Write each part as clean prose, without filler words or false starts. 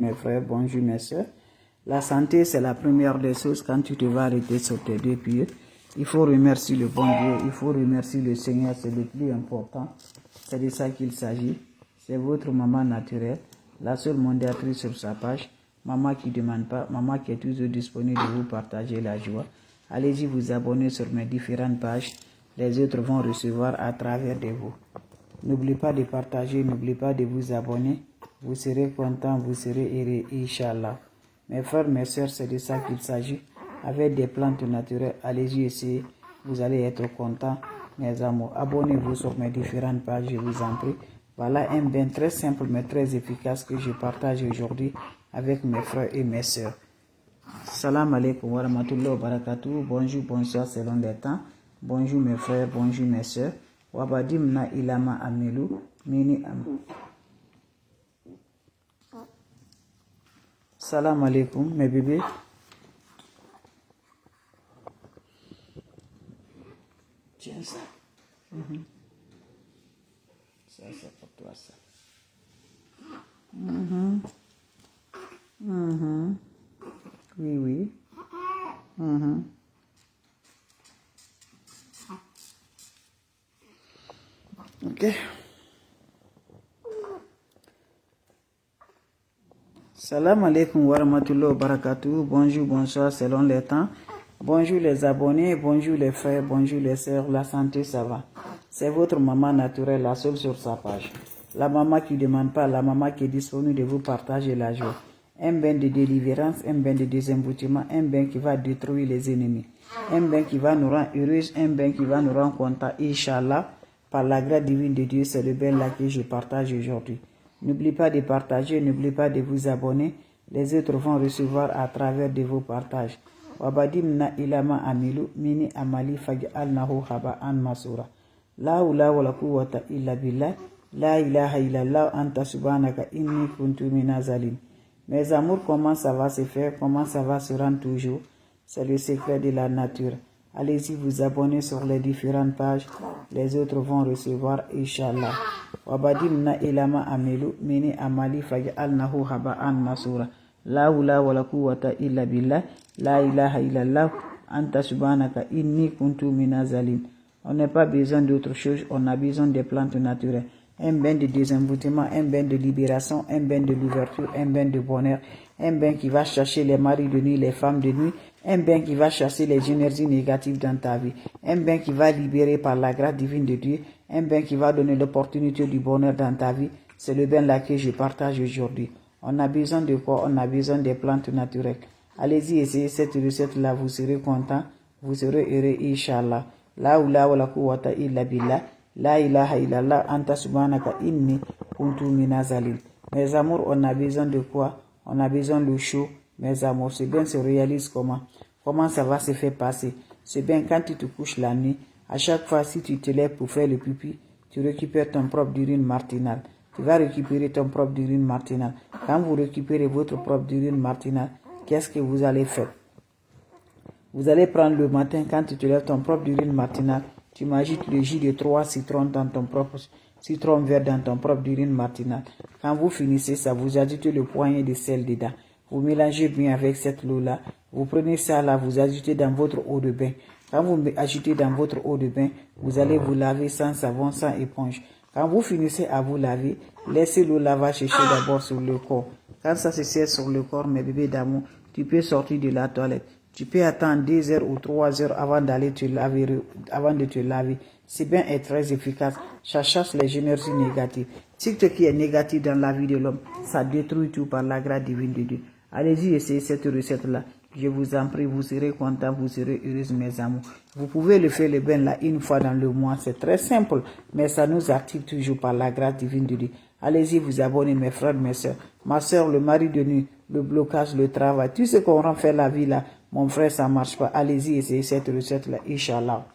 mes frères, bonjour mes soeurs. La santé, c'est la première des choses quand tu te vas arrêter sur tes deux pieds. Il faut remercier le bon Dieu, il faut remercier le Seigneur, c'est le plus important. C'est de ça qu'il s'agit. C'est votre maman naturelle, la seule mondiatrice sur sa page. Maman qui ne demande pas, maman qui est toujours disponible de vous partager la joie. Allez-y vous abonner sur mes différentes pages. Les autres vont recevoir à travers de vous. N'oubliez pas de partager, n'oubliez pas de vous abonner. Vous serez content, vous serez heureux, Inch'Allah. Mes frères, mes soeurs, c'est de ça qu'il s'agit. Avec des plantes naturelles, allez-y essayer. Vous allez être content, mes amours. Abonnez-vous sur mes différentes pages, je vous en prie. Voilà un bain très simple mais très efficace que je partage aujourd'hui avec mes frères et mes soeurs. Salam alaikum wa rahmatullahi wa barakatuh. Bonjour, bonsoir selon les temps. Bonjour mes frères, bonjour mes soeurs. Wabadimna ilama amelu mini am. Salam alaikum mes bébés. Tiens ça. Ça c'est pour toi ça. Oui, oui. Ok. Salam alaikum wa rahmatullahi wa barakatuh. Bonjour, bonsoir selon les temps. Bonjour les abonnés, bonjour les frères, bonjour les sœurs. La santé, ça va. C'est votre maman naturelle, la seule sur sa page. La maman qui ne demande pas, la maman qui est disponible de vous partager la joie. Un bain de délivrance, un bain de désemboutement, un bain qui va détruire les ennemis. Un bain qui va nous rendre heureux, un bain qui va nous rendre contents, Inch'Allah. Par la grâce divine de Dieu, c'est le bain là que je partage aujourd'hui. N'oubliez pas de partager, n'oubliez pas de vous abonner. Les autres vont recevoir à travers de vos partages. Wabadimna ilama amilu mini amali faj'alnahu haba'an masura. La hawla wala quwwata illa billah. La ilaha illallah anta subhanaka inni kuntu minaz zalim. Mes amours, comment ça va se faire, comment ça va se rendre toujours? C'est le secret de la nature. Allez-y vous abonner sur les différentes pages. Les autres vont recevoir, Inch'Allah. Wabadimna ilama amilu mini amali faj'alnahu haba'an masura. La hawla wala quwwata illa billah. La ilaha illallah anta subhanaka inni kuntu minaz zalim. On n'a pas besoin d'autre chose, on a besoin des plantes naturelles. Un bain de désemboutement, un bain de libération, un bain de l'ouverture, un bain de bonheur, un bain qui va chercher les maris de nuit, les femmes de nuit, un bain qui va chasser les énergies négatives dans ta vie, un bain qui va libérer par la grâce divine de Dieu, un bain qui va donner l'opportunité du bonheur dans ta vie. C'est le bain là que je partage aujourd'hui. On a besoin de quoi? On a besoin des plantes naturelles. Allez-y, essayez cette recette-là, vous serez content, vous serez heureux, Inch'Allah. La hawla wala quwwata illa billah. La ilaha illallah anta subhanaka inni kuntu minaz zalim. Mes amours, on a besoin de quoi? On a besoin de chaud. Mes amours, ce bain se réalise comment? Comment ça va se faire passer? Ce bain, quand tu te couches la nuit, à chaque fois si tu te lèves pour faire le pipi, tu récupères ton propre urine matinale. Tu vas récupérer ton propre urine matinale. Quand vous récupérez votre propre urine matinale, qu'est-ce que vous allez faire? Vous allez prendre le matin, quand tu te lèves ton propre urine matinale, tu m'ajoutes le jus de 3 citrons dans ton propre citron vert dans ton propre urine matinale. Quand vous finissez ça, vous ajoutez le poignet de sel dedans. Vous mélangez bien avec cette eau-là. Vous prenez ça là, vous ajoutez dans votre eau de bain. Quand vous ajoutez dans votre eau de bain, vous allez vous laver sans savon, sans éponge. Quand vous finissez à vous laver, laissez l'eau lavage sécher d'abord sur le corps. Quand ça se sert sur le corps, mes bébés d'amour, tu peux sortir de la toilette. Tu peux attendre 2 heures ou 3 heures avant d'aller te laver, avant de te laver. Ce bain est très efficace. Ça chasse les énergies négatives. Ce qui est négatif dans la vie de l'homme, ça détruit tout par la grâce divine de Dieu. Allez-y, essayez cette recette-là. Je vous en prie, vous serez content, vous serez heureuse, mes amours. Vous pouvez le faire le bain là une fois dans le mois. C'est très simple, mais ça nous active toujours par la grâce divine de Dieu. Allez-y, vous abonnez, mes frères, mes soeurs. Ma soeur, le mari de nuit, le blocage, le travail, tout ce qu'on rend faire la vie là, mon frère, ça marche pas. Allez-y, essayez cette recette-là, Inch'Allah.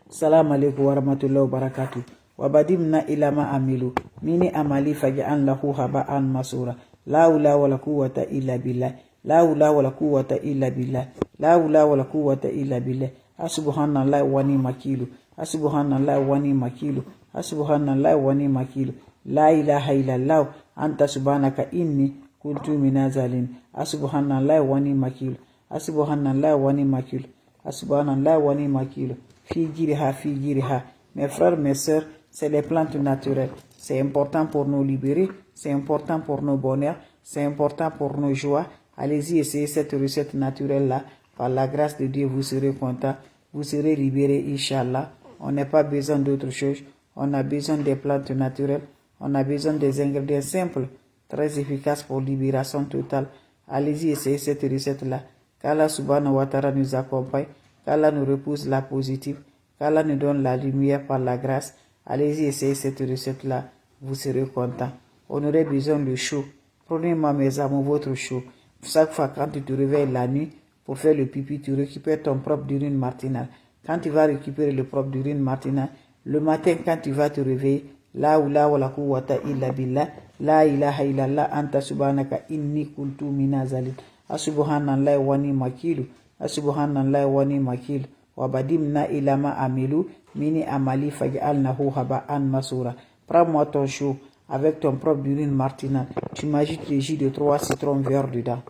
Salam alaikum wa rahmatullahi wa barakatuh. Wabadimna ilama amilu. Mini amali faj'an lahu haba'an masura. La hawla wala quwwata illa billah. La hawla wala quwwata illa billah. La hawla wala quwwata illa billah. Asubhanallah wa ni makilu. Asubhanallah wa ni makilu. Asubhanallah wa ni makilu. La ilaha illallah anta subhanaka inni kuntu minazalin. Asubhanallah wa ni makil. Asubhanallah wa ni makil. Asubhanallah wa ni makil. Figiriha. Mes frères, mes sœurs, c'est les plantes naturelles. C'est important pour nous libérer, c'est important pour nos bonheurs, c'est important pour nos joies. Allez-y, essayez cette recette naturelle-là. Par la grâce de Dieu, vous serez content, vous serez libéré, Inch'Allah. On n'a pas besoin d'autre chose. On a besoin des plantes naturelles. On a besoin des ingrédients simples, très efficaces pour libération totale. Allez-y, essayez cette recette-là. Qu'Allah subhanahu wa ta'ala nous accompagne, qu'Allah nous repousse la positive, qu'Allah nous donne la lumière par la grâce. Allez-y, essayez cette recette-là. Vous serez content. On aurait besoin de chaud. Prenez-moi, mes amours, votre chaud. Chaque fois, quand tu te réveilles la nuit pour faire le pipi, tu récupères ton propre urine matinale. Quand tu vas récupérer le propre urine matinale, le matin, quand tu vas te réveiller, la quwwata illa billah, la ilaha illallah, anta subhanaka inni kuntu minazalin. Asubhanallah wa ni makilu. Asubhanallah wa ni makilu. Wabadimna ilama amilu mini amali faj'alnahu haba'an masura. Prends-moi ton chaud avec ton propre urine matinale. Tu m'ajoutes les jus de 3 citrons verts dedans.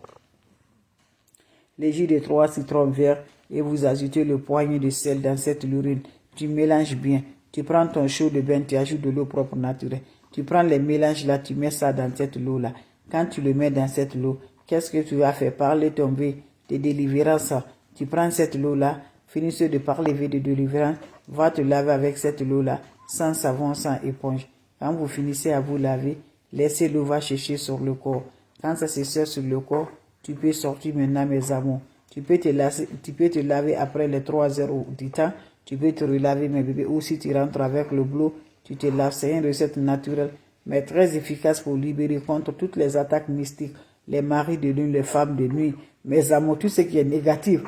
Les jus de 3 citrons verts et vous ajoutez le poignet de sel dans cette urine. Tu mélanges bien. Tu prends ton chaud de bain, tu ajoutes de l'eau propre naturelle. Tu prends les mélanges là, tu mets ça dans cette eau là. Quand tu le mets dans cette eau, qu'est-ce que tu vas faire? Parler tomber de délivrance. Tu prends cette eau là, finissez de parler de délivrance, va te laver avec cette eau là, sans savon, sans éponge. Quand vous finissez à vous laver, laissez l'eau va chercher sur le corps. Quand ça se sert sur le corps, tu peux sortir maintenant, mes amours. Tu peux te laver après les 3 heures du temps. Tu peux te relaver, mes bébés. Ou si tu rentres avec le boulot, tu te laves. C'est une recette naturelle, mais très efficace pour libérer contre toutes les attaques mystiques. Les maris de lune, les femmes de nuit. Mes amours, tout ce qui est négatif.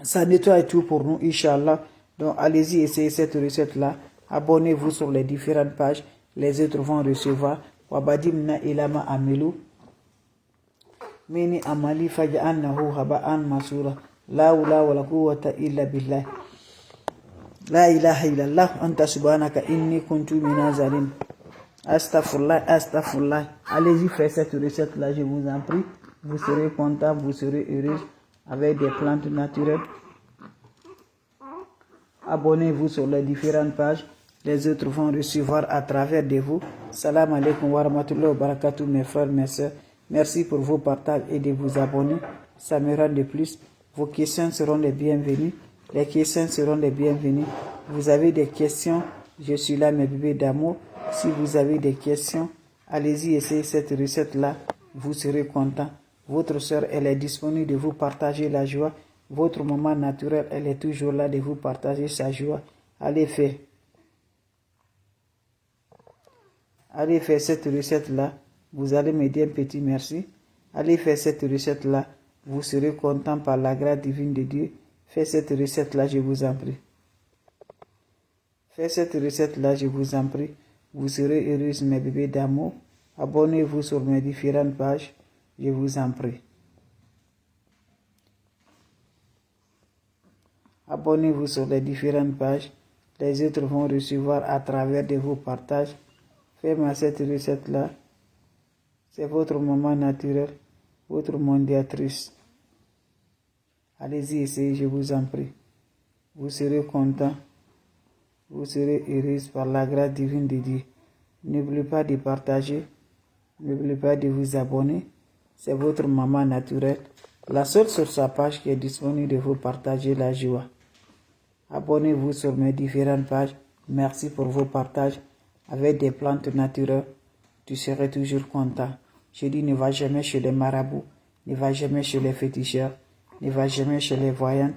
Ça nettoie tout pour nous, Inch'Allah. Donc, allez-y, essayez cette recette-là. Abonnez-vous sur les différentes pages. Les autres vont recevoir. Wabadimna ilama amilu. Mini amali faj'annahu haba'an masura. La hawla wala quwwata illa billah. La ilaha illallah anta subhanaka inni kuntu minazalin. Astaghfirullah, astaghfirullah. Allez-y, faites cette recette-là, je vous en prie. Vous serez content, vous serez heureux avec des plantes naturelles. Abonnez-vous sur les différentes pages. Les autres vont recevoir à travers de vous. Salam alaikum wa rahmatullahi wa barakatuh, mes frères, mes soeurs. Merci pour vos partages et de vous abonner. Ça me rend de plus. Vos questions seront les bienvenues. Les questions seront les bienvenues. Vous avez des questions, je suis là, mes bébés d'amour. Si vous avez des questions, allez-y, essayez cette recette-là. Vous serez content. Votre soeur, elle est disponible de vous partager la joie. Votre maman naturelle, elle est toujours là de vous partager sa joie. Allez faire. Allez faire cette recette-là. Vous allez me dire un petit merci. Allez faire cette recette-là. Vous serez content par la grâce divine de Dieu. Faites cette recette-là, je vous en prie. Faites cette recette-là, je vous en prie. Vous serez heureux, mes bébés d'amour. Abonnez-vous sur mes différentes pages. Je vous en prie. Abonnez-vous sur les différentes pages. Les autres vont recevoir à travers de vos partages. Faites-moi cette recette-là. C'est votre maman naturelle, votre mondiatrice. Allez-y, essayez, je vous en prie. Vous serez content. Vous serez heureuse par la grâce divine de Dieu. N'oubliez pas de partager. N'oubliez pas de vous abonner. C'est votre maman naturelle. La seule sur sa page qui est disponible de vous partager la joie. Abonnez-vous sur mes différentes pages. Merci pour vos partages. Avec des plantes naturelles, tu serais toujours content. Je dis, ne va jamais chez les marabouts. Ne va jamais chez les féticheurs. Ne va jamais chez les voyantes.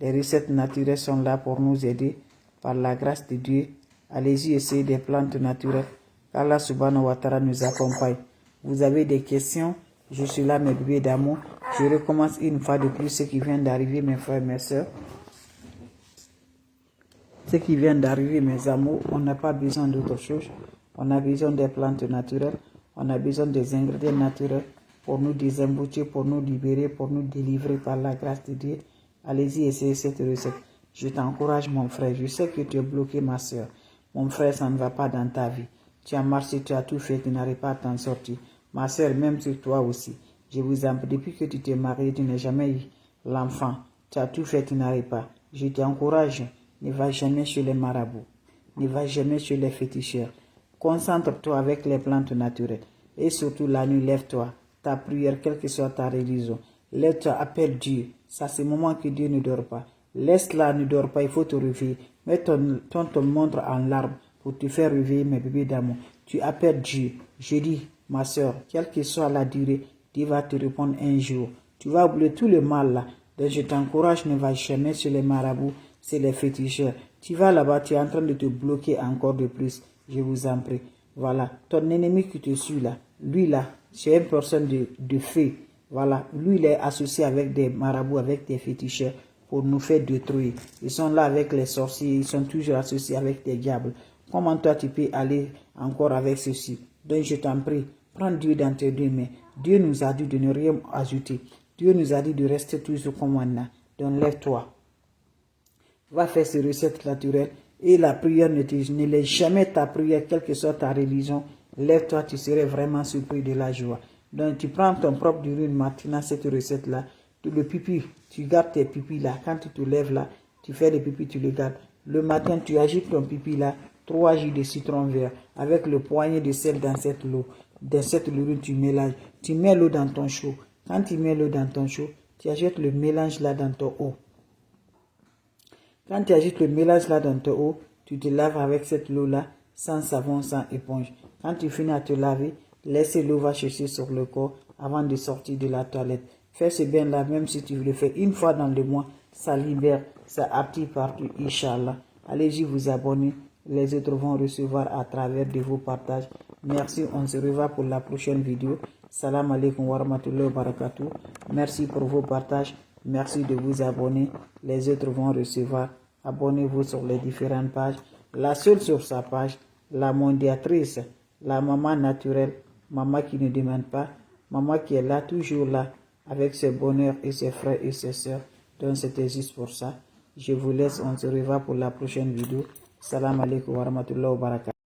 Les recettes naturelles sont là pour nous aider. Par la grâce de Dieu, allez-y essayer des plantes naturelles. Allah subhanahu wa ta'ala nous accompagne. Vous avez des questions, je suis là, mes bébés d'amour. Je recommence une fois de plus ce qui vient d'arriver, mes frères et mes soeurs. Ce qui vient d'arriver, mes amours, on n'a pas besoin d'autre chose. On a besoin des plantes naturelles. On a besoin des ingrédients naturels pour nous désemboutir, pour nous libérer, pour nous délivrer par la grâce de Dieu. Allez-y, essayez cette recette. Je t'encourage, mon frère. Je sais que tu es bloqué, ma soeur. Mon frère, ça ne va pas dans ta vie. Tu as marché, tu as tout fait, tu n'arrives pas à t'en sortir. Ma soeur, même sur toi aussi. Je vous en prie, depuis que tu t'es marié, tu n'as jamais eu l'enfant. Tu as tout fait, tu n'arrives pas. Je t'encourage, ne va jamais chez les marabouts. Ne va jamais chez les féticheurs. Concentre-toi avec les plantes naturelles. Et surtout la nuit, lève-toi. Ta prière, quelle que soit ta religion. Lève-toi, appelle Dieu. Ça, c'est le moment que Dieu ne dort pas. Laisse-la, ne dort pas, il faut te réveiller. Mets ton montre en larmes pour te faire réveiller, mes bébés d'amour. Tu appelles Dieu. Je dis, ma soeur, quelle que soit la durée, Dieu va te répondre un jour. Tu vas oublier tout le mal là. Donc je t'encourage, ne va jamais sur les marabouts, c'est les féticheurs. Tu vas là-bas, tu es en train de te bloquer encore de plus. Je vous en prie. Voilà, ton ennemi qui te suit là, lui là, c'est une personne de feu. Voilà, lui il est associé avec des marabouts, avec des féticheurs pour nous faire détruire. Ils sont là avec les sorciers, ils sont toujours associés avec des diables. Comment toi tu peux aller encore avec ceci? Donc je t'en prie, prends Dieu dans tes deux mains. Dieu nous a dit de ne rien ajouter. Dieu nous a dit de rester toujours comme on a. Donc lève-toi. Va faire ces recettes naturelles. Et la prière ne laisse jamais ta prière, quelle que soit ta religion. Lève-toi, tu serais vraiment surpris de la joie. Donc tu prends ton propre urine maintenant, cette recette-là. Le pipi, tu gardes tes pipis là. Quand tu te lèves là, tu fais les pipis, tu les gardes. Le matin, tu agites ton pipi là. 3 jus de citron vert avec le poignet de sel dans cette eau. Dans cette urine, tu mélanges. Tu mets l'eau dans ton chaud. Quand tu mets l'eau dans ton chaud, tu ajoutes le mélange là dans ton eau. Quand tu ajoutes le mélange là dans ton eau, tu te laves avec cette eau là, sans savon, sans éponge. Quand tu finis à te laver, laisse l'eau va chercher sur le corps avant de sortir de la toilette. Fais ce bain là, même si tu le fais une fois dans le mois, ça libère, ça active partout, Inch'Allah. Allez-y vous abonner. Les autres vont recevoir à travers de vos partages. Merci, on se revoit pour la prochaine vidéo. Salam alaikum wa rahmatullahi wa barakatuh. Merci pour vos partages. Merci de vous abonner. Les autres vont recevoir. Abonnez-vous sur les différentes pages. La seule sur sa page, la mondiatrice, la maman naturelle, maman qui ne demande pas, maman qui est là, toujours là, avec ses bonheurs et ses frères et ses sœurs. Donc c'était juste pour ça. Je vous laisse, on se revoit pour la prochaine vidéo. Salam alaikum wa rahmatullahi wa barakatuh.